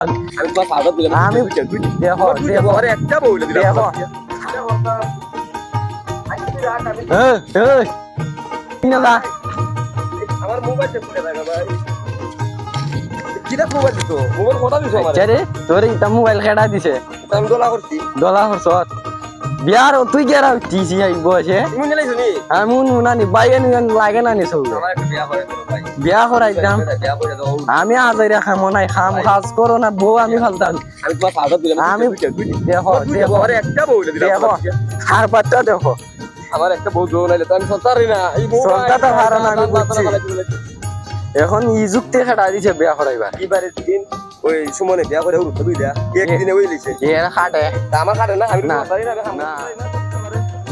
আমি তোমার ফাদার দিলাম আমি দেখো দেখো আরে একটা বইলে দিলাম দেখো এই এই কিনালা আমার মোবাইলটা খুলে রাখা ভাই কিরা মোবাইল দিছো মোবাইল কটা দিছো আমারে আচ্ছা রে তোর ইটা মোবাইল কেডা দিছে আমি দোলা করছি ডলা হরছত বিয়ার তুই গেরা টিসি আই বসে তুমি জানাইছো নি আমি উনানি বাইরে নিন লাগে না নি সব আমার একটা বিয়া করে দিলো ভাই বিয়া করাই দাম বিয়া করে দাও আমি আজাইরা খামো নাই খাম কাজ করো না বউ আমি ফালতাম আমি তোমার ফাদার দিলাম আমি দেখো দেখো আরে একটা বইলে দিলাম দেখো আর বাচ্চা দেখো আমার একটা বউ জোন আইলে তো আমি সরতারি না এই বউ সরকারটা ভালো না, আমি বুঝছি। এখন ই যুক্তি খেটা দিছে বিয়া করাইবার এবারে দিন ওই সুমনে বিয়া করে উঠতে বুঝলা একদিনে ওই লিছে এর খাটে আমার কাটে না আমি না। সরতারি না না।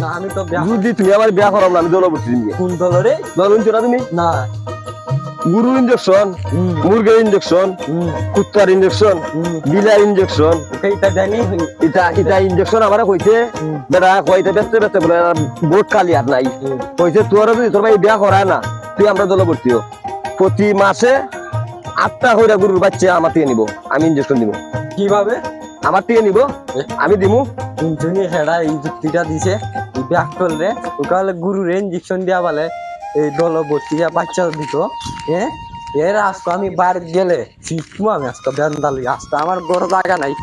না আমি তো বিয়া যদি তুমি আমার বিয়া করাম না আমি দোলা বসছি তুমি কোন দলরে ধরুন চোরা তুমি না গরু ইনজেকশন মুরগির ইনজেকশন কুত্তার ইনজেকশন বিলাই ইনজেকশন এইটা জানি এটা ইনজেকশন আমারে কইছে বেটা কইতে ব্যস্ত ব্যস্ত বলে বোট খালি আর নাই কইছে তোর যদি তোর ভাই বিয়া করায় না তুই আমরা দলে ভর্তি হ প্রতি মাসে 8টা কইরা গরুর বাচ্চা আমার থেকে নিব আমি ইনজেকশন দিব কিভাবে আমার থেকে নিব আমি দিমু কোনজনই খেড়া এই যুক্তিটা দিছে বিয়া করলে ওকালে গুরুর ইনজেকশন দিয়া বলে এই দল ভর্তি বাচ্চা দিত হ্যাঁ এর আজকে আমি বাড়ি গেলে শিখবো আমি আজকে বেন্দালি আজকে আমার বড় জায়গা নাই